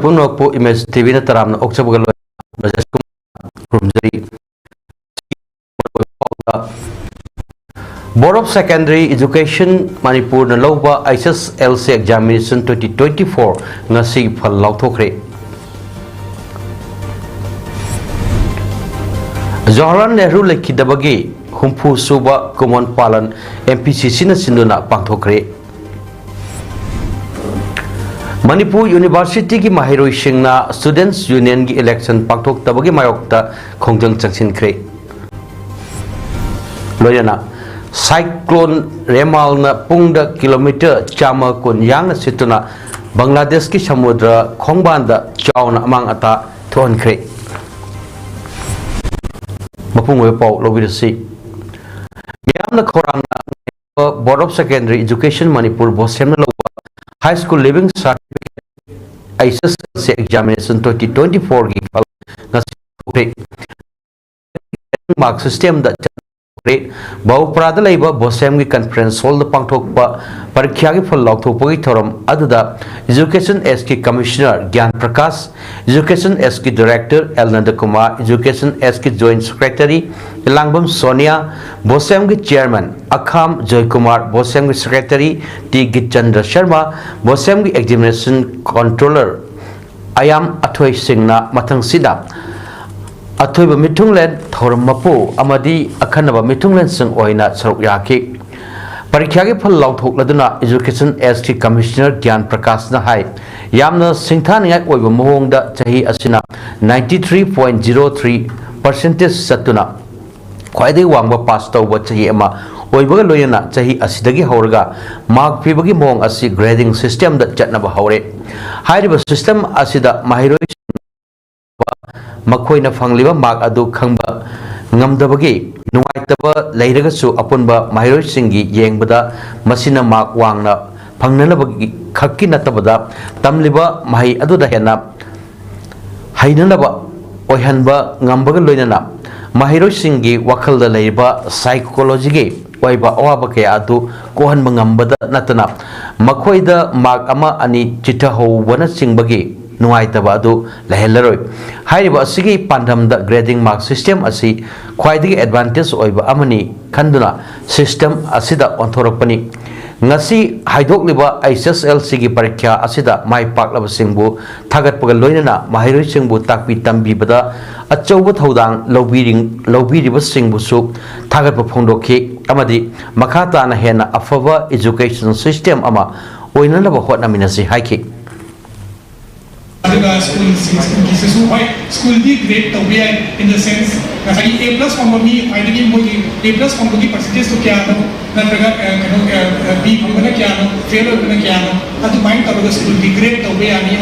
Punokpo Image TV na taram na Oksabagal Board of Secondary Education Manipur na Loba ISSLC Examination 2024 ngasi phal lauthokre. Jawaharlal Nehru lekhidabagi humpu suba Common Palan MPCC na sinduna pangthokre. Manipur University ki mahiroi singna Students Union ki election pangthok tabagi mayokta khongjang changsinkhre. Loyana Cyclone Remal na pungda kilometer chama kun yang na situna Bangladesh ki samudra khongbanda chauna amang ata thonkhre. Mapungwe pau lobirasi miyam na khorang na Board of Secondary Education Manipur bosem na loba High School Living Certificate ISSLC Examination 2024 gi phal ngasi mark system da Bau Prada Labor Bosem Conference Hall the Pangtokpa Parikya for Loktopogi Torum Aduda Education SK Commissioner Gyan Prakash, Education SK Director Elnanda Kumar, Education SK Joint Secretary Langbam Sonia, Bosem Chairman Akham Joy Kumar, Bosem Secretary T. Gitchandra Sharma, Bosem Examination Controller Ayam Atoy Singna Matang Sida. Atoiba mitunglen thoram mapu amadi akhanaba mitunglen sing oina saruk yaki parikya ge phal lauthok laduna Education SK Commissioner Gyan Prakash na hai yamna singthaningai oiba mohongda chahi asina 93.03% satuna khwaidai wangba pass tawba chahi ama oibaga loyana chahi asidagi hauraga mark pibagi mohong asi grading system da chatnaba haure hairiba system asida mahiroi Makoina fangliba mark adu khangba ngamdabagi nuaitaba leiragasu apunba mahiroi singi yengbada masina mark wangna phangnanabagi khakki natabada tamliba mahi adu da hena hainanaba oihanba ngambaga loinana mahiroi singi wakhalda leiba psychology ge oiba awaba ke adu kohanba ngambada natana makoida mark ama ani chitaho wana singbagi nuaitaba adu lehelaroi hairiba asigi pandamda grading mark system asi khwaidigi advantage oiba amani khanduna system asida onthorakpani ngasi haidokliba ISSLC gi parikya asida mai paklaba singbu thagatpaga loinana mahiroi singbu takpi tambibada achauba thodang lobiriba singbu su thagatpa phongdokhi amadi makhata na hena afaba education system ama oinanaba hotnaminasi haiki School be great in the sense that A plus from me, I didn't A plus from the percentage to Kiano, B from the Kiano, fail of the Kiano, and to mind of the school be great away. I mean,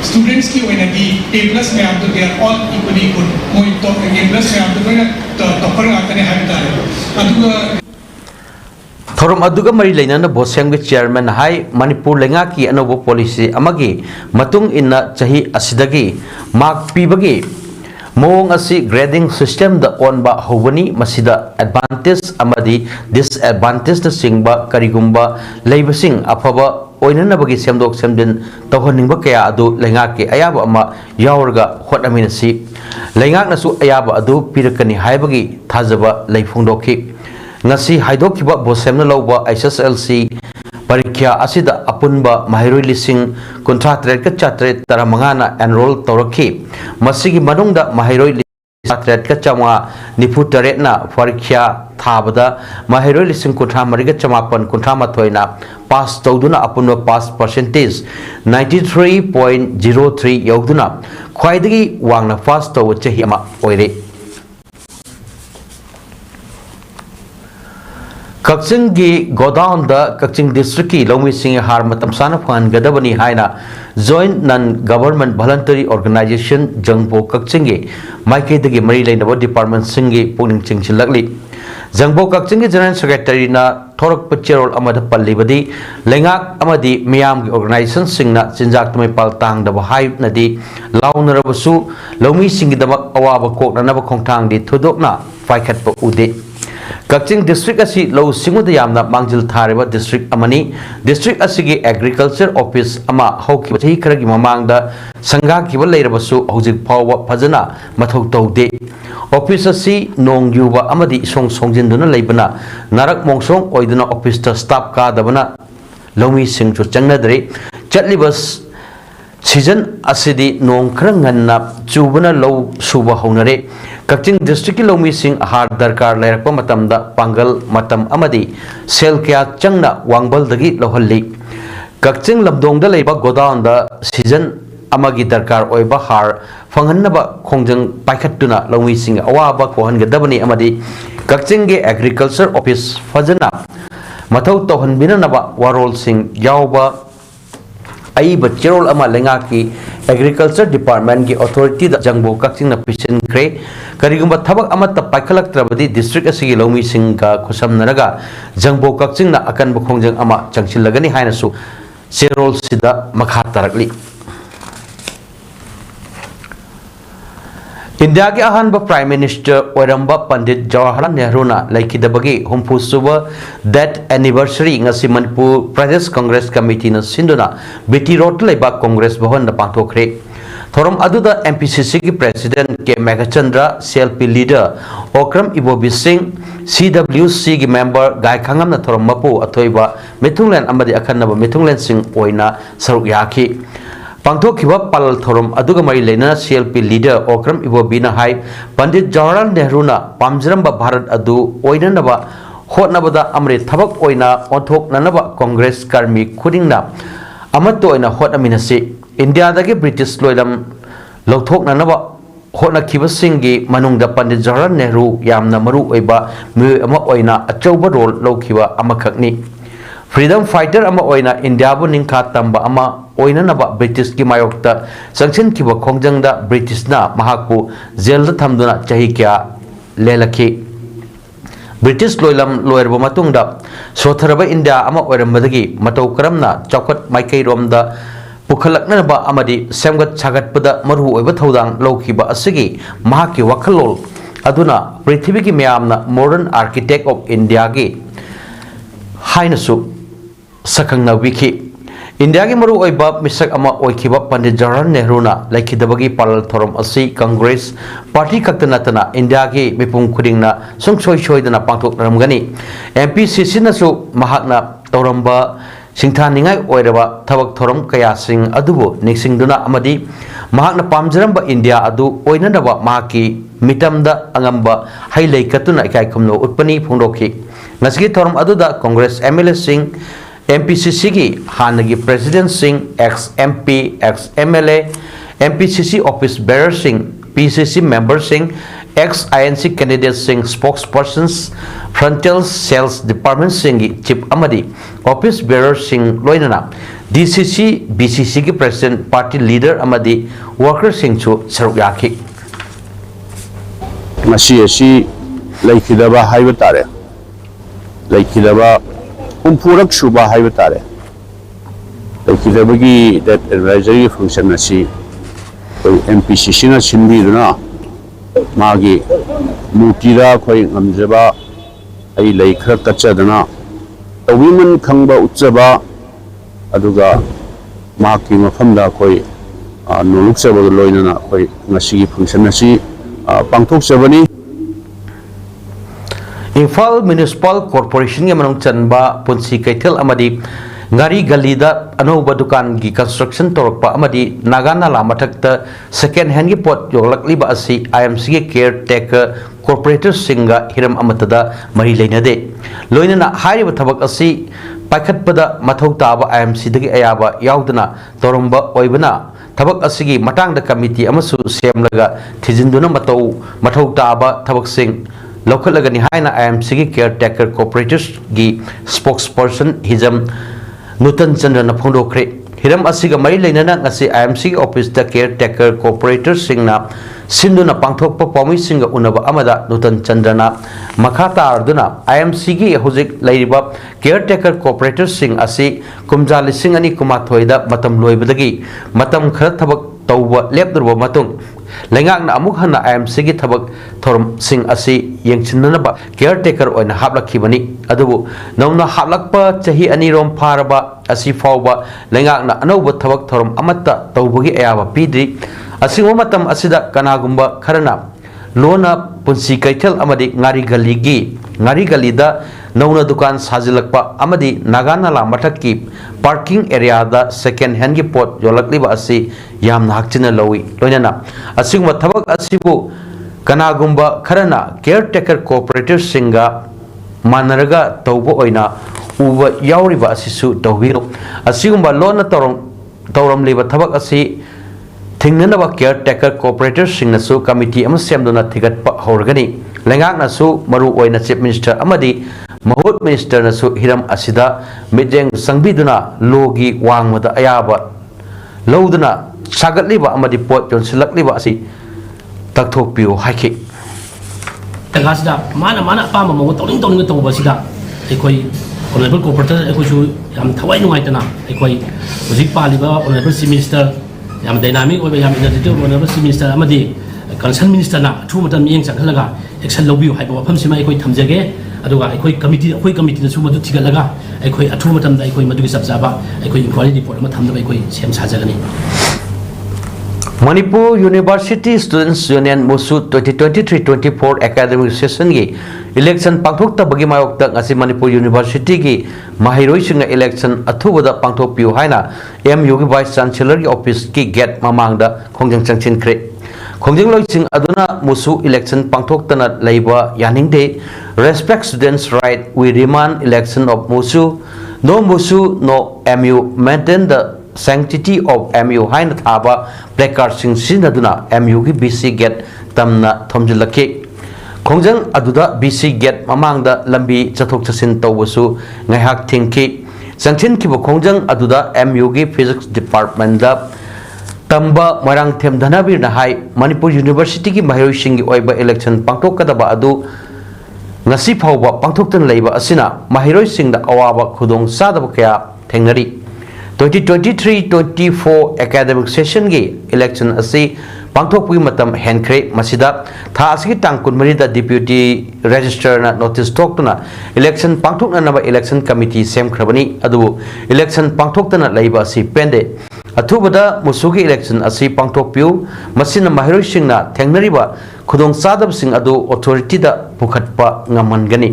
students queue and A plus may have to they are all equally good. A plus may have to go to Topper Habitat. Thorum aduga mari lainana Bosem Chairman Hai Manipur Lengaki Anobo Policy Amagi Matung inna Chahi Asidagi Mark Pibagi Moong asi grading system da onba Hovani Masida advantage amadi disadvantage the singba karigumba laibasing afaba oinanabagi semdok semdin tawhaningba kaya adu lengaki ayaba ama yaurga hotaminasi lengak nasu ayaba adu pirakani haibagi thajaba laifungdokhi ngasi haidokiba bosemna loba ISSLC parikya asida apunba mahiroi lising kontratret ka chatret taramangana enroll torakhi masigi manungda mahiroi chatret ka chama nifutaret na parikya thabada mahiroi lising kontra mariga chamapan kontra mathoina pass tawduna apunba pass percentage 93.03 yauduna khwaidagi wangna pass taw chahi ama oire Kakching gi godown da Kakching district ki Lomi Singh har matam sana fan gadabani haina joint non government voluntary organization Jangbo Kakching gi maike dagi mari lainaba department singi puning chingchilakli Jangbo Kakching gi general secretary na thorak pachirol amada pallibadi lengak amadi miyam gi organization singna chinjak tumai pal tang da bahai nadi launarabasu Lomi Singh gi damak awaba kok na ba khongthang di thudokna faikhat pa ude Kaching district asi low singuda yamna mangjil thariba district amani district asigi agriculture office ama hauki chahi kharagi mamangda sangha kiba leirabasu hojik phawa phajana mathau taude office asi nong yuba amadi song songjinduna leibana narak mongsong oiduna office ta staff ka dabana lomi sing chu changnadre chatlibas season asidi nong kranganna chubana low suba honare Kaching district ki lomi sing har darkar lairakpa matamda pangal matam amadi sel kya changna wangbal dagi lohalli Kaching labdongda leiba godown da season amagi darkar oiba har fanghannaba khongjang paikhattuna lomi sing awaba kohangadabani amadi Kaching ge agriculture office fajana mathau tawhanbinanaba warol sing yawba Aiba Cherol ama lengaki agriculture department ki authority da jangbo Kaching na Shihankhre karigumba thabak ama ta paikhalak trabadi district asigi lomi sing ka khusam naraga jangbo Kaching na akan bukhongjang ama changchilagani haina su Cherol sida makha tarakli India ke ahanba Prime Minister Oiramba Pandit Jawaharlal Nehru na laikidabagi humpusuba that anniversary ngasi Manipur Pradesh Congress Committee na sinduna BT Road laiba Congress Bhavan na pangthokre thorom aduda MPCC ki President K Megachandra CLP leader Okram Ibobi Singh CWC ki member Gai Khangam na thorom mapu athoiba Mithunglen amadi akhanaba Mithunglen Singh oina saruk yaki Pangthokhiba pal thorom aduga mari lena CLP leader Okram Ibobina hai Pandit Jawaharlal Nehru na pamjramba Bharat adu oinanaba hotnabada amre thabak oina onthok nanaba Congress karmi khudingna amato oina hotaminasi India dagi British loilam lothok nanaba hotna khibasinggi manungda Pandit Jawaharlal Nehru yamna maru oiba Meeoi ama oina achauba role lokhiba amakhakni Freedom fighter ama oina India bu ningkha tamba ama oina naba British ki mayokta sanction kiba khongjangda British na mahaku jail da thamduna chahi kya lelakhi British loilam loirba matungda sotharaba India ama oirambadagi matau karamna chaukat maikai romda pukhalakna ba amadi semgat chagatpada maru oiba thodang lokhiba asigi mahaki wakhalol aduna prithvi ki myamna modern architect of India gi hainasu sakangna wiki India ki maru oiba misak ama oikhiba Pandit Jawaharlal Nehru na laikidabagi palal thorom asi Congress party kaktana tana India ki mipum khudingna sungsoi soidana pangthok ramgani MPCC na su mahakna toramba singthaningai oiraba thabak thorom kaya sing adubu niksingduna amadi mahakna pamjaramba India adu oinadaba mahaki mitamda angamba hailai katuna ikai khumno utpani phongdokhi ngasgi thorom aduda Congress MLA sing MPCC ki hanagi President Singh ex MP ex MLA MPCC office bearer Singh PCC member Singh ex INC candidate Singh spokespersons frontal sales department Singh chief amadi office bearer Singh loinana DCC BCC ki president party leader amadi worker Singh chu saruk yakhi masi asi laikidaba haiba tare laikidaba Umpurak Shuba Haibatare. The Kidabagi that advisory function asi MPCC na Chindi na Magi Mutira Koi Amjaba ay Laikra Kachadana a women Kangba Utsaba Aduga Maki Mafanda Koi Nuluksa Loinana Koi Nasi function asi Pangtok Savani Infal Municipal Corporation yang menung chanba punsi kaitel amadi ngari galida anoba dukan gi construction torpa amadi nagana la mathakta second hand gi pot yoglakli ba asi IMC gi caretaker corporator singa hiram amatada mari leinade loinana hairiba thabak asi paikhatpada mathau taba IMC dagi ayaba yaudana toromba oibana thabak asigi matangda committee amasu semlaga thijinduna mathau taba thabak sing Local lagani haina IMC ki caretaker cooperators gi spokesperson hijam Nutan Chandra na phongdokre hiram asiga mari leinana ngasi IMC office da caretaker cooperators singna sinduna pangthokpa pawmi singa unaba amada Nutan Chandra na makhata arduna IMC gi hojik lairiba caretaker cooperators sing asi kumjali singani kumathoida matam loibadagi matam khara thabak tawba lepdurba matung lengak na amuk hana IMC gi thabak thorum sing asi yengchinna ba caretaker oina hablakhi bani adubu nauna hablakpa chahi ani rom pharaba asi fawba lengak na anauba thabak thorum amatta tawbugi ayaba pidri asingo matam asida kanagumba kharana lona punsi kaitel amadi ngari galida nauna dukan sajilakpa amadi nagana la mathakki parking area da second hand gi pot yolakliba asi yamna hakchina lowi loinana asingma thabak asibu kanagumba kharana caretaker cooperative singa manaraga tawbo oina uba yauriba asisu tawbiro asigumba lona tawram liba thabak asi thingnaba caretaker cooperative singnasu committee am semduna thigatpa horgani lengak nasu maru oina chief minister amadi mahut minister nasu hiram asida midjeng sangbiduna logi wangmada ayaba loduna sagatliba amadi pot jonsilakliba asi takthokpiu haiki gasida mana pama mo tawling to basida ekoi honorable cooperator ekoi su yam thawai nungaitana ekoi hojik paliba honorable chief minister yam dynamic oiba yam energetic honorable chief minister amadi concern minister na thu matam yeng chakhlaga action lobiu haiba wafam sima ekoi thamjage aduga ekoi committee na su madu thigalaga ekoi athu matam da ekoi madu gi sabjaba ekoi inquiry report ma thamda ekoi sem sajagani Manipur University Students Union Musu 2023-24 academic session gi election pangthok ta bagi mayok ta ngasi Manipur University gi mahiroi singa election athubada pangthok piu haina MU gi vice chancellor gi office ki gate mamang da khongjang changchin khre khongjang loi sing aduna musu election pangthok ta na leiba yaning de respect students right we demand election of musu no MU maintain the sanctity of MU haina thaba placard sing sinaduna MU gi BC gate tamna thomjilaki khongjang aduda BC gate mamangda lambi chathok chasin tawsu ngaihak thingki changchin ki khongjang aduda MU gi physics department da tamba marang them dhanabir na hai Manipur University gi mahiroi sing gi oiba election pangthok kadaba adu ngasi phawba pangthoktan leiba asina mahiroi sing da awaba khudong sadaba kaya thengnari 2023-24 academic session gi election asi pangthokpui matam Shihankhre masida tha asigi tang kunmari da deputy registrar na notice toktuna election pangthokna naba election committee semkhrabani adu election pangthokna leiba asi pende athubada musugi election asi pangthokpiu masina mahiroi singna thengnariba khudong sadab sing adu authority da pukhatpa ngamangani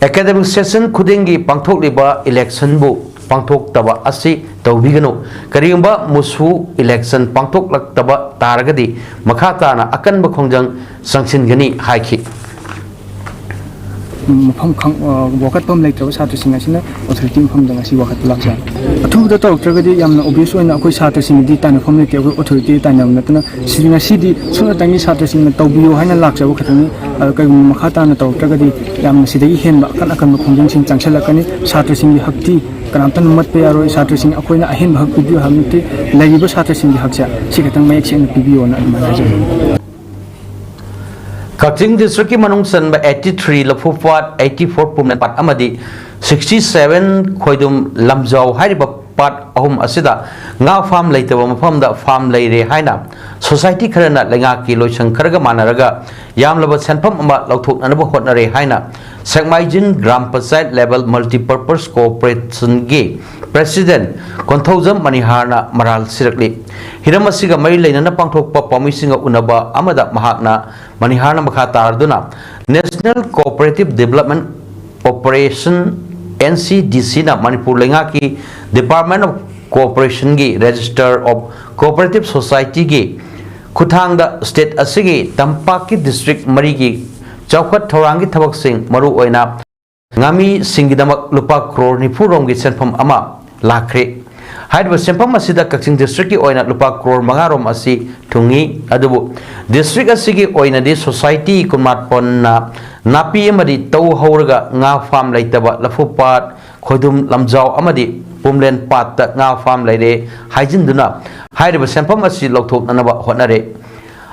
academic session khudingi pangthokliba election bu pangthok taba asi tawbigano kariyamba musu election pangthok lak taba taragadi makhata na akan ba khongjang sanction gani haiki mafam khang wakat pam lai trawa satu singa sina authority mafam dang asi wakat laksa athu da tok tragadi yamna obvious oina akoi satu singa di tan pham le te authority tan yamna tana singa sidi suna tangi satu singa tawbiyo haina laksa wa khatani kai makhata na tok tragadi yamna sidai henba kan akan khongjang sing changsalakani satu singi hakti kanamtan mat pe aro satu sing akoina ahen bhag video hamti lagiba satu singi hakcha sikatang mayek sing video na manager Kaching district ki manung san ba 83 lafufat 84 pumnan pat amadi 67 khoidum lamjau hairiba pat ahum asida nga farm leitaba mafam da farm leire haina society kharana lenga ki loisang kharaga manaraga yamlaba senpham ama lauthok nanaba hotnare haina Sakmaijin Gram Panchayat level multi-purpose cooperation gi president Konthaujam Maniharna Maral Sirakli hiram asiga mari leinana pangthokpa pamisinga unaba amada mahakna Maniharna makha tarduna National Cooperative Development Operation NCDC na Manipur lenga ki Department of Cooperation gi Register of Cooperative Society gi Kuthangda state asigi Tampaki district mari gi Chaukat Thorangi Thabak Singh Maru Oina Ngami Singidamak Lupa Crore Nipurong gi senpham ama lakre haidba senpham asida Kaching district ki oina lupa crore mangarom asi thungi adubu district asigi oina di society kumat ponna napi amadi tau hauraga nga farm laitaba lafupat khoidum lamjau amadi pumlen pat nga farm laire haijinduna haidba senpham asi lokthok nanaba hotnare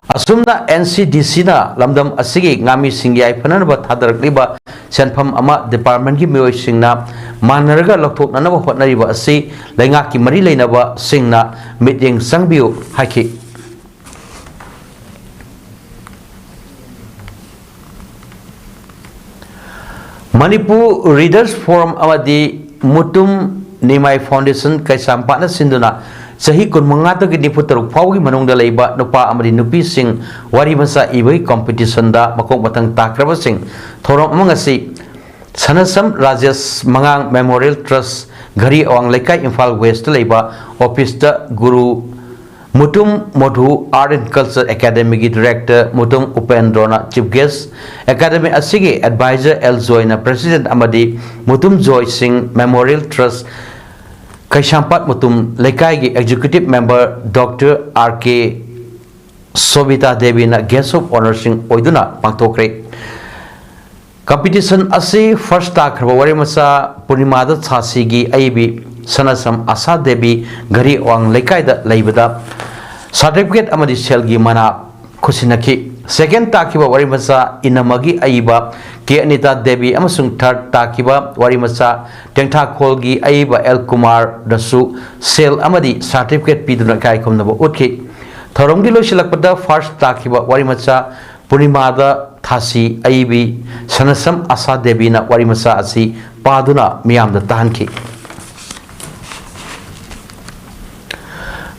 asumna NCDC na lamdam asigi ngami singyai phananaba thadarakliba senpham ama department ki Meeoi singna manaraga lokthok nanaba hotnariba asi lainga ki mari leinaba singna mityeng sangbiu haiki Manipur Readers Forum amadi Mutum Meeoi Foundation Kaisampana Sinduna Sahi kun mangata ki niputaruk fawgi manungda leiba nupa amadi nupi sing wari masa ibai competition da makok batang takraba sing thorom mangasi Sanasam Rajas Mangang Memorial Trust Gari Awang Lekai Imphal West leiba office da Guru Mutum Modhu Art and Culture Academy ki Director Mutum Upendrona Chief Guest Academy asigi Advisor El Zoina President amadi Mutum Joy Singh Memorial Trust Kaishampat Mutum Lekai ki Executive Member Dr. R.K. Sobita Devi na Guest of Honor Sing Oiduna Pangtokre Competition asi first tak wari masa Purnimada Thasi gi aibi Sanasam Asa Devi Gari Awang Lekai da leibada certificate amadi selgi mana khusinaki second takiba wari masa inamagi aiba ke Anita Devi amasung third takiba wari masa Tengtha Kholgi aiba El Kumar dasu sel amadi certificate piduna kai khomnaba utki thorongdi loisilakpada first takiba wari masa Purnimada Thasi aibi Sanasam Asa Devi na wari masa asi paduna miyamda tahanki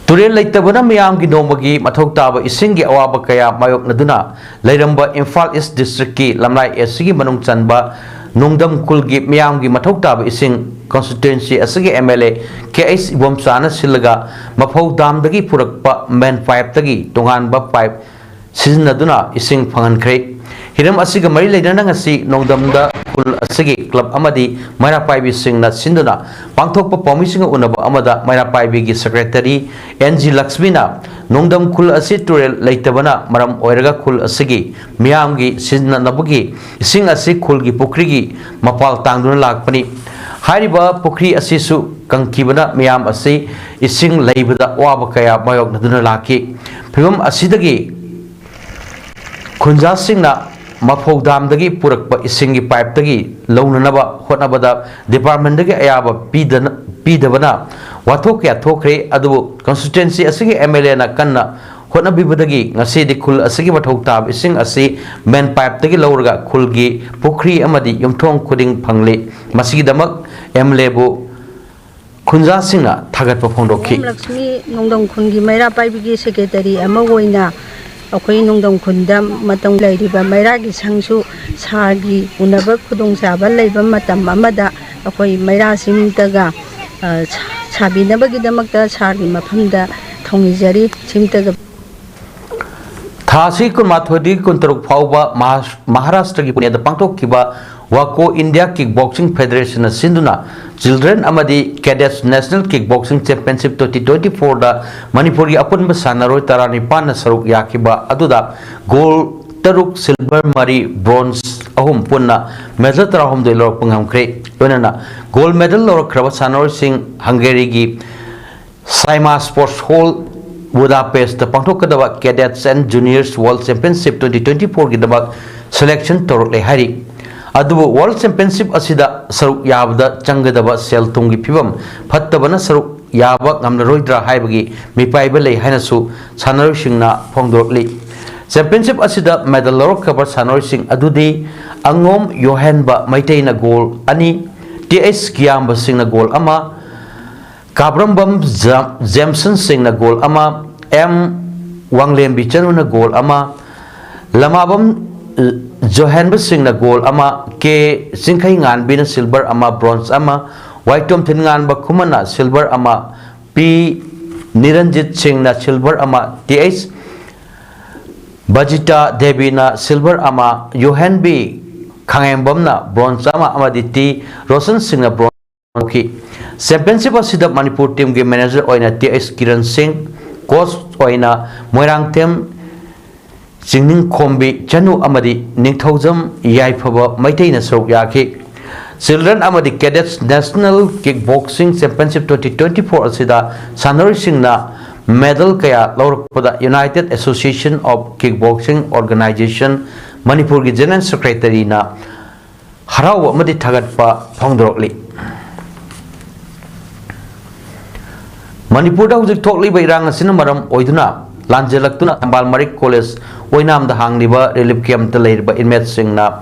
Turel leitabana miyam ki nomagi mathok taba ising gi awaba kaya mayok naduna leiramba Imphal East District ki lamlai esigi manung chanba nungdam kul gi miyam gi mathok taba ising constituency asigi MLA KS Ibomsana silaga mafau dam dagi purakpa main pipe tagi tonganba pipe siznaduna ising phangankre hiram asiga mari leidana ngasi nongdamda kul asigi club amadi maira paibi singna sinduna pangthokpa pamising unaba amada maira paibi gi secretary NG Lakshmina nongdam kul asi turel leitabana maram oiraga kul asigi miyam gi sinna nabugi ising asi kul gi pukri gi mapal tangduna lakpani hariba pukri asi su kangkibana miyam asi ising leibada waba kaya mayok naduna laki phibam asidagi Khunja singna mafau dam dagi purakpa isingi pipe dagi launanaba hotnabada department dagi ayaba pidabana wathok ya thokre adu constituency asigi MLA na kanna hotnabibadagi ngasi di khul asigi mathok tab ising asi main pipe dagi lauraga khulgi pukri amadi yumthong khuding phangle masigi damak MLA bu Khunja singna thagatpa phongdokhi Lakshmi nongdong khungi maira paibigi secretary ama oina akhoi nongdong khunda matang leiriba mairagi sangsu sagi unaba khudong saba leiba matam amada akhoi maira simtaga sabinabagi damakta sagi mafamda thongijari simtaga Thasi kun mathodi kun taruk phauba Maharashtra ki punyada pangtok kiba Wako India Kickboxing Federation Sinduna Children amadi Cadets National Kickboxing Championship 2024 da Manipur gi apun basanaroi tarani pan saruk yakiba aduda gold taruk silver mari bronze ahum punna medal tarahum de lor panghamkre onana gold medal lor kraba sanaroi sing Hungary gi Saima Sports Hall Budapest the pangthokadaba Cadets and Juniors World Championship 2024 gi dabak selection torok le hari Adubu World Championship asida saruk yabda changadaba sel tungi pibam phattabana saruk yaba ngamnaroidra haibagi mipaiba lei hainasu sanaroi singna phongdorli Championship asida medal lorok kabar sanaroi sing adudi angom yohanba maiteina goal ani TS Kiamba singna goal ama Kabrambam Jamson singna goal ama M Wanglem Bichanuna goal ama Lamabam Johanba singna goal ama ke singkai ngan bina silver ama bronze ama Waitom thin ngan ba khumana silver ama P Niranjit singna silver ama TH Bajita Devina silver ama Johan B Khangembam na bronze ama amadi T Rosen singna bronze okay championship asida Manipur team ge manager oina TS Kiran Singh coach oina Moirang team Singning Kombi Chanu amadi Ningthaujam Yaifaba Maitaina Saruk Yaki Children amadi Cadets National Kickboxing Championship 2024 asida sanaroi singna medal kaya laurpada United Association of Kickboxing Organization Manipur gi General Secretary na haraw amadi thagatpa phongdorokli Manipur da hujik thokli bairang asina maram oiduna Lanjelaktuna Ambal Marik College Oinam the Hangliba Relief Camp the Labour inmates singna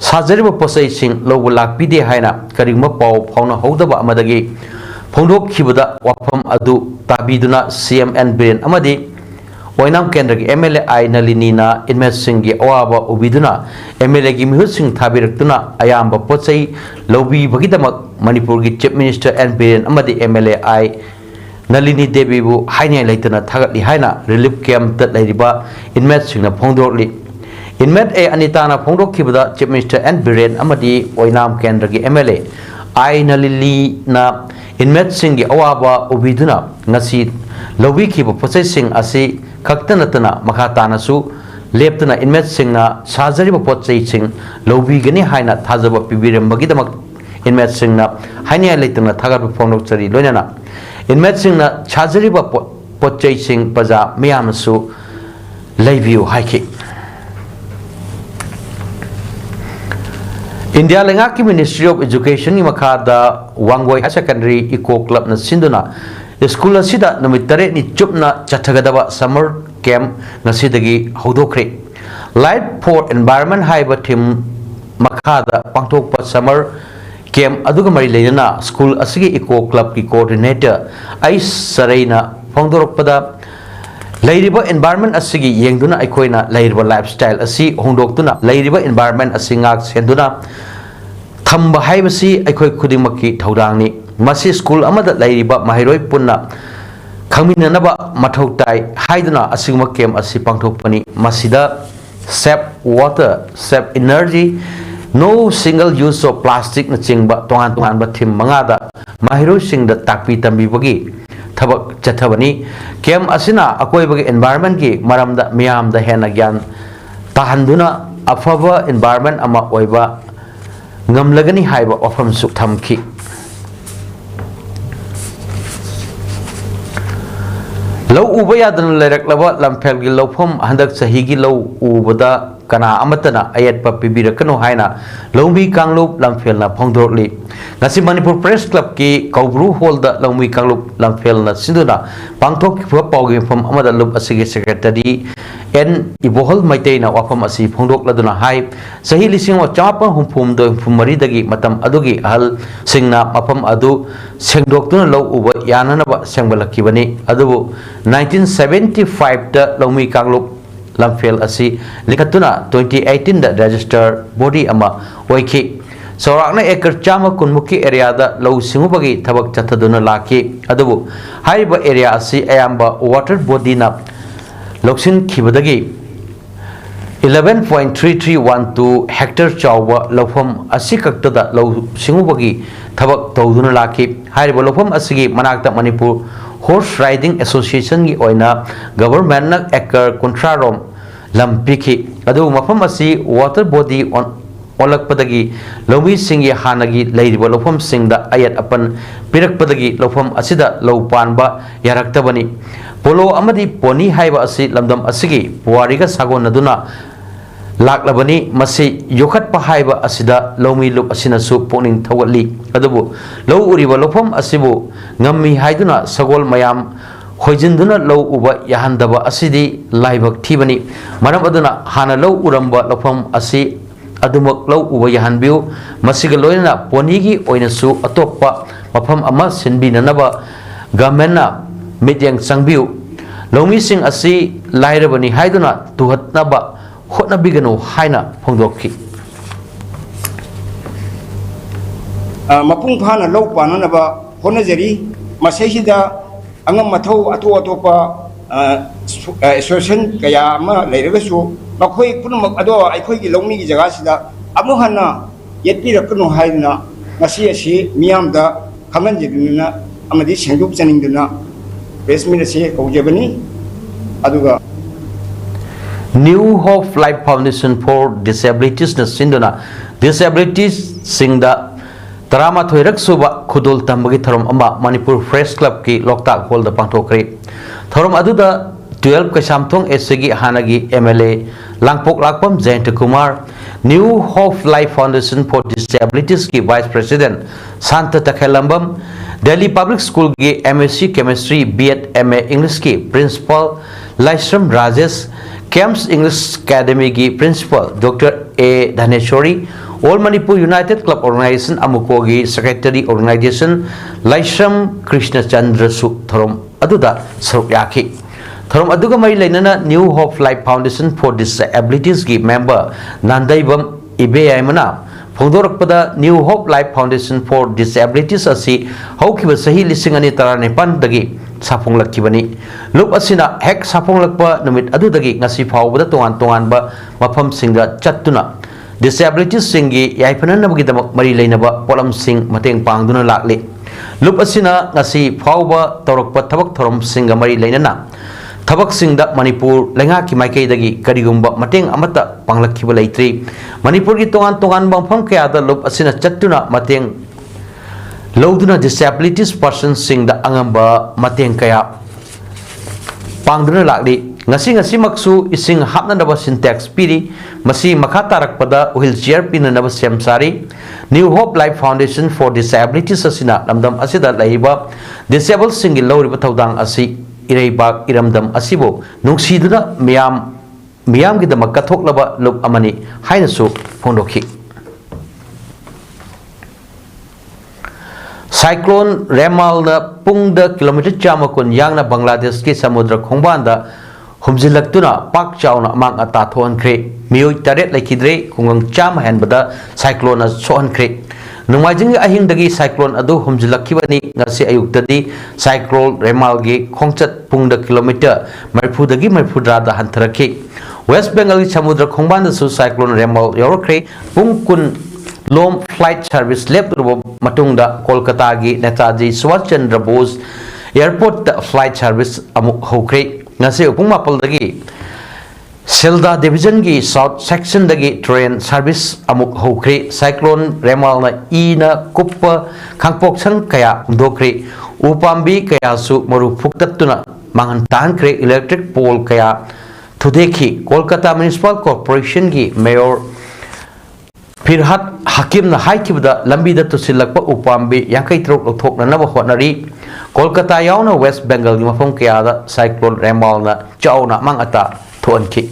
साजरिब पोसैसिंग लौब लाक्पिदे हाइना करिगुम्बा पाव फाउना हौदबा अमदगी फोंदोखिबदा वाफम अदु ताबिदुना CMN बिरेन अमदी ओइनाम केंद्र की MLA आई नलिनीना इनमेट सिंह की अवाबा उबिदुना MLA की मिहुत सिंह थाबिरक्तुना अयाम्बा पोचै लौबी बगिदमक मणिपुर की चीफ मिनिस्टर एन बिरेन अमदी MLA आई नलिनी देवी बु हाइने लेतना थागतली हाइना रिलीफ कैंप तत लेरिबा इनमेट सिंह फोंदोरली इनमेट ए अनिताना फोंदोखिबदा चीफ मिनिस्टर एन बिरेन अमदी ओइनाम केंद्र की MLA आई नलिनीना इनमेट सिंह की अवाबा उबिदुना ngasi lobi ki bo process sing asi khakta tana makha tanasu leptana inmate sing na sajari bo pochai sing lobi gani haina thajaba pibirem bagidamak inmate sing na haina leitana thagar phonok chari loinana inmate sing na sajari bo pochai sing paja miyamsu leiviu haiki India lenga ki Ministry of Education ni makha da Wangoi High Secondary Eco Club na sinduna school असिदा नमित तरे नि चुपना चथगदबा summer camp नसिदगी हौदोखरे light for environment हाइबा theme मखादा पांथोकपा समर कैंप अदुगा मरि लेना स्कूल असिगी इको क्लब की कोऑर्डिनेटर आई सरेना फोंदोरपदा लेरिबा एनवायरनमेंट असिगी येंगदुना अखोइना लेरिबा लाइफस्टाइल असि होंदोक्तुना लेरिबा एनवायरनमेंट असिंगाक सेंदुना थंबा हाइबसी अखोइ खुदिमकी थौदांगनी मसी स्कूल अमदा लैरिबा माहिरोय पुन्ना खमिननबा मथौ ताई हाइदुना असिगमा केम असि पांथोकपनी मसिदा safe water safe energy no single use of plastic न चिंगबा तोंगान तोंगानबा थीम मंगादा माहिरोय सिंगदा ताकपी तंबीबगी थबक चथबनी केम असिना अकोइबगी एनवायरनमेंट की मरमदा मियामदा हेना ज्ञान ताहंदुना अफबा एनवायरनमेंट अमा ओइबा ngamlagani haiba ofam suk thamki lau uba yadan leraklaba lamphel gi lawphom handak sahi gi lau ubada kana amatana ayat pa pibirakano haina lawmi kanglup lamphel na phongdorli ngasi Manipur Press Club ki Kaubru Hall da lawmi kanglup lamphel na sinduna pangthok phwa pawgi phom amada lup asigi secretary en ibohol maitai na wafam asi phongdok laduna hai sahi lising wa chapa humphum do humari dagi matam adugi hal singna mapam adu sengdoktuna law uba yanana ba sengbalakibani adubu 1975 da lawmi kanglup lamphel asi likatuna 2018 da register body ama oiki Sorakna ekar chama kunmuki area da law singubagi thabak chathaduna laki adubu haiba area asi ayamba water body na loksin khibadagi 11.3312 hectare chawwa lawfam asi kaktada law singubagi thabak tawduna laki haiba lawfam asigi manakta Manipur Horse Riding Association gi oina government na ekar contrarom lampiki adu mafam asi water body on olakpadagi lawmi singi hanagi leiriba lawfam singda ayat apan pirakpadagi lawfam asida lawpanba yaraktabani polo amadi poni haiba asi lamdam asigi puariga sagon naduna laklabani masi yokhat pa haiba asida lawmi lup asina su poning thawali adubu law uriba lawfam asibu ngammi haiduna sagol mayam hoijinduna law uba yahandaba asidi laibak thibani maram aduna hana law uramba lawfam asi adumak law uba yahanbiu masiga loina ponigi oinasu atoppa mafam ama sinbinanaba government na mityang sangbiu lawmi sing asi lairabani haiduna tuhatnaba hotnabiganu haina phongdokki mapung phana law pananaba honajari masehida angam mathau atopa association kaya ama leiragasu makhoi punamak ado aikhoi gi lawmi gi jaga sida amu hana yetti raknu haina ngasi asi miyamda khamanjiduna amadi sengdup chaningduna press meet asi kaujabani aduga New Hope Life Foundation for Disabilities na sinduna disabilities singda Tarama thoirak suba khudul tambagi tharom ama Manipur Press Club ki Loktak Hall da pangthokre tharom aduda 12 Kasamthong SG hanagi MLA Langpok Lakpam Jayant Kumar New Hope Life Foundation for Disabilities ki Vice President Santa Takhelambam Delhi Public School ki MSc Chemistry B.Ed MA English ki Principal Laisram Rajesh Camps English Academy की Principal Dr. A. Dhaneshwari All Manipur United Club Organization Amukogi Secretary Organization Laisham Krishna Chandra Su Thorom Aduda Saruk Yaki Thorom Aduga Mai Lainana New Hope Life Foundation for Disabilities Gi member Nandaibam Ibe Aimana Pongdorakpada New Hope Life Foundation for Disabilities Asi Haukiba Sahi Lisingani Taranepan Dagi Sapong Lakibani Look Asina Hek Sapong Lakpa Numit Adudagi Nasi Pawada Tuan Ba Mapam Singa Chatuna Disabilities Singi Yaipanan Nabagidam Mari Lainaba Polam Sing Mateng Pangduna Lakli Look Asina Nasi Pawba Torokpa Tabak Torom Singa Mari Lainana Tabak Singda Manipur Lengaki Maikei Dagi Karigumba Mateng Amata Panglakiba Laitri Manipur Ki Tuan Bangpam Kayada Look Asina Chatuna Mateng Lauduna disabilities person sing da angamba mateng kaya pangduna lakli ngasi maksu ising hapna naba syntax piri masi makatarak pada wheelchair pin naba semsari New Hope Life Foundation for Disabilities asina lamdam asida laiba disabled single lawriba thaudang asi ireibak iramdam asibo nungsiduna miyam gi damak kathoklaba lub amani hainasu phondokhi Cyclone Remal na pungda kilometer chamakun yang na Bangladesh ki samudra khongbanda humjilaktuna pak chawna mang ata thon khre Meeoi taret laikidre kungang cham hen bada cyclone sohan khre nungmajing ahing dagi cyclone adu humjilakibani ngasi ayuk tadi cyclone Remal gi khongchat pungda kilometer marphu dagi marphudra da hantarakhi West Bengal ki samudra khongbanda su cyclone Remal yorokre pungkun Lom flight service left matungda Kolkata gi Netaji Subhash Chandra Bose airport flight service amuk hokre ngase upung mapal dagi Silda division gi south section dagi train service amuk hokre cyclone Remal na ina kuppa khangpok sang kaya dokre upambi kaya su maru phuktatuna mangan tan kre electric pole kaya thudekhi Kolkata Municipal Corporation gi mayor Firhat Hakim na haikibda lambida tusilakpa upambi yankai truk lothok na naba hotnari Kolkata yauna West Bengal ni mafam kayada cyclone Remal na chauna mangata thuanki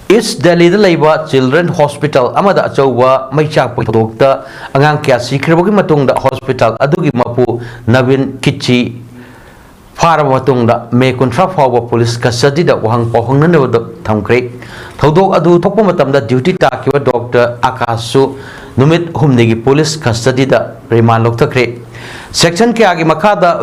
East Delhi da leiba Children Hospital amada achauba maichak podokta angang kya sikhrebagi matungda hospital adugi mapu Navin Kichi Fara matungda me kuntra fawa police custody da wahang pohong na nabada thamkre Thodok adu thokpa matamda duty takiba Dr. Akasu numit humnegi police custody da Remal loktakre section ke agi makada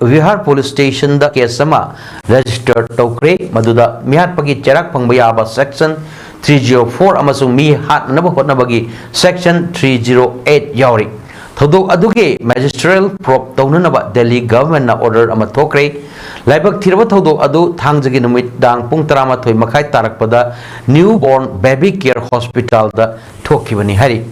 Vihar police station da case sama registered tokre maduda mihat pagi cherak pangbaya section 304 amasung mi hat naba hotnabagi section 308 yauri Thodok aduge magisterial prop taunanaba Delhi government na order ama thokre laibak thiraba thodok adu thangjagi numit dang pung 13 makhai tarakpada newborn baby care hospital da thokibani hari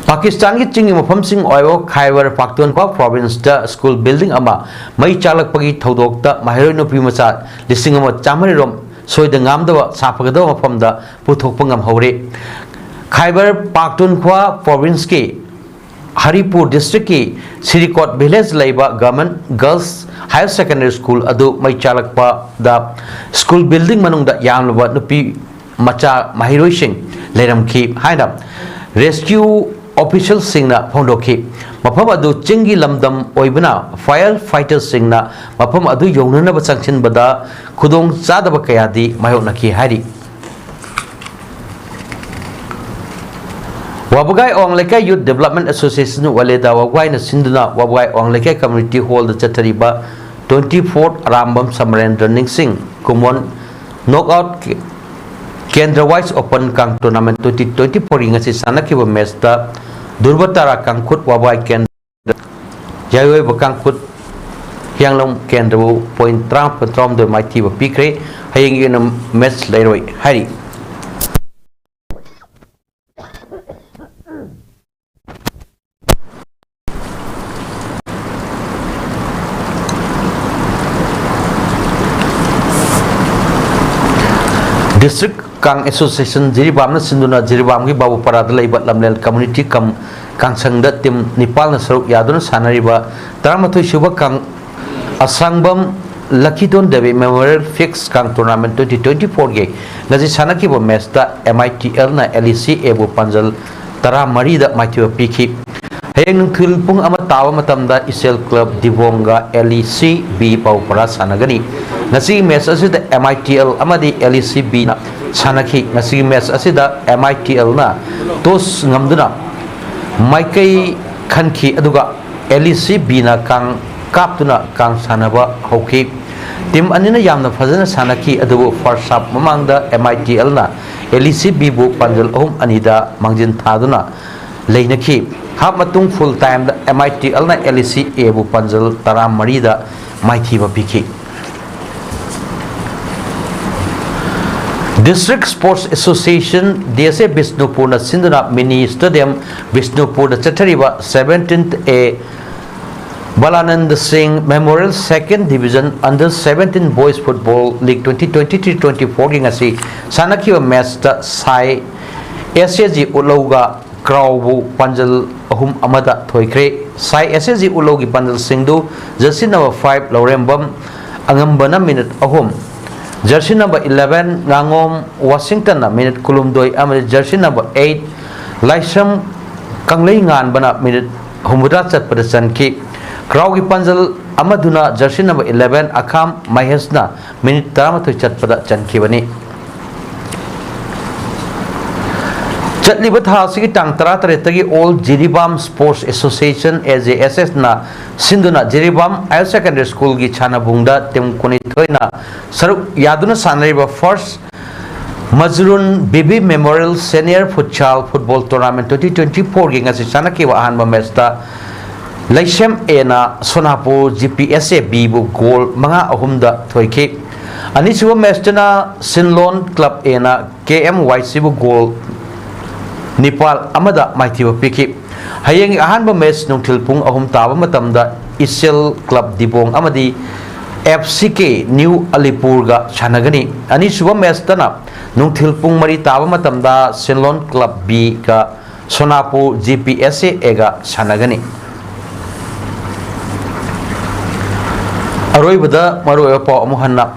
Pakistan ki chingi mafam sing oyo Khyber Pakhtunkhwa province da school building ama mai chalak pagi thodok da mahiroi no pimacha lisingama chamari rom soida ngamdawa sapagada mafam da puthok pangam hore Khyber Pakhtunkhwa province ki Haripur district ki Sirikot village laiba government girls higher secondary school adu mai chalakpa da school building manungda yamlaba nupi macha mahiroi sing leiram ki haina rescue official singna phondokhi mafam adu chingi lamdam oibna firefighter singna mafam adu yognana ba changchin bada khudong chadaba kayadi mayonaki hari Wabugai Ong Lekai Youth Development Association Waleda Wagwai na Sinduna Wabugai Ong Lekai Community Hall the Chatariba 24th Rambam Samarendra Ningsing Kumon Knockout Kendra Wise Open Kang Tournament 2024 ngasi sanakiba mesta Durbatara Kangkut Wabugai Kendra Jayoi Bakangkut Hianglong Kendra point Trump Patrom the Mighty Pikre Haying in a mess later Hari District Kang Association Jiribam na Sinduna Jiribam ki Babu Parada laiba lamlel community kam Kang Sangda tim Nepal na saruk yaduna sanariba Taramatoi Shubha Kang Asangbam Lakidon Devi Memorial Fix Kang Tournament 2024 ge ngaji sanaki bo match da MITL na LEC ebu panjal tara mari da maithiwa pikhi hayeng nungthil pung ama tawa matam da Isel Club Dibonga LEC B pau para sanagani ngasi match asida MITL amadi LEC B na sanaki ngasi match asida MITL na tos ngamduna maikai khanki aduga LEC B na kang kaptuna kang sanaba hauki tim anina yamna fazana sanaki adubu first half mamangda MITL na LEC B bu panjal anida mangjin thaduna leinaki half matung full time da MITL na LEC A bu panjal tara marida maithiba piki District Sports Association DSA Bisnupur na sinduna mini stadium Bisnupur da chathariba 17th A Balanand Singh Memorial Second Division Under 17 Boys Football League 2023-24 ging asi sanaki match da Sai SSG Uloga Crowbu Panjal ahum amada thoikre Sai SSG Ulogi Panjal Singdu jersey number 5 Laurembam angambana minute ahum jersey number 11 Ngangom Washington na minute kulumdoi amade jersey number 8 Laisam Kanglei ngan bana minute humudra chat pada ki Crowgi Panjal Amaduna jersey number 11 Akam Mahesna minute taramatu chat pada chankibani Chatlibat Hasiki Tang Taratagi All Jiribam Sports Association AJSS na Sinduna Jiribam Higher Secondary School gi Chana Bungda Tim Kunitoina Saruk Yaduna Sanriba First Mazrun Bibi Memorial Senior Futsal Football Tournament 2024 gi ngasi sanaki wa ahan mesta Laisem ena Sonapur GPSA bibu goal mga ahumda thoike ani suwa mestana Sinlon Club ena KMYC bu goal Nepal amada maithiba piki hayeng ahanba match nungthil pung ahum taba matamda Isel Club Dibong amadi FCK New Alipur ga chanagani ani suwa mestana nungthil pung mari taba matamda Sinlon Club B ga Sonapur GPSA ega chanagani Aroibada Maru Pau Muhanna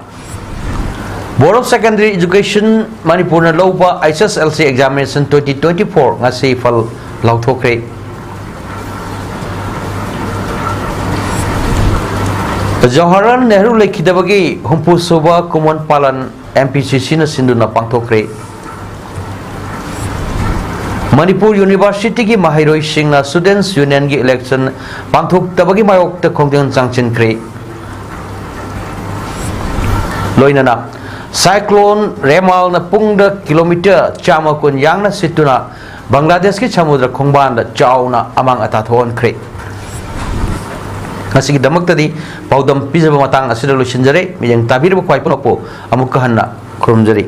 Board of Secondary Education Manipur na Loba ISSLC Examination 2024 ngasi fal lauthokre Jawaharlal Nehru lekhidabagi humpu soba Kumon Palan MPCC na sinduna pangthokre Manipur University ki Mahiroi Singh na Students Union ki election pangthok tabagi mayok ta khongdeng changchin kre Loinana Cyclone Remal na pungda kilometer chama kun yang na situna Bangladesh ki samudra khongban da chauna amang atathon kre ngasigi damak tadi paudam pizaba matang asida lo sinjare mijang tabir ba kwai ponopo amuk kahanna khurumjari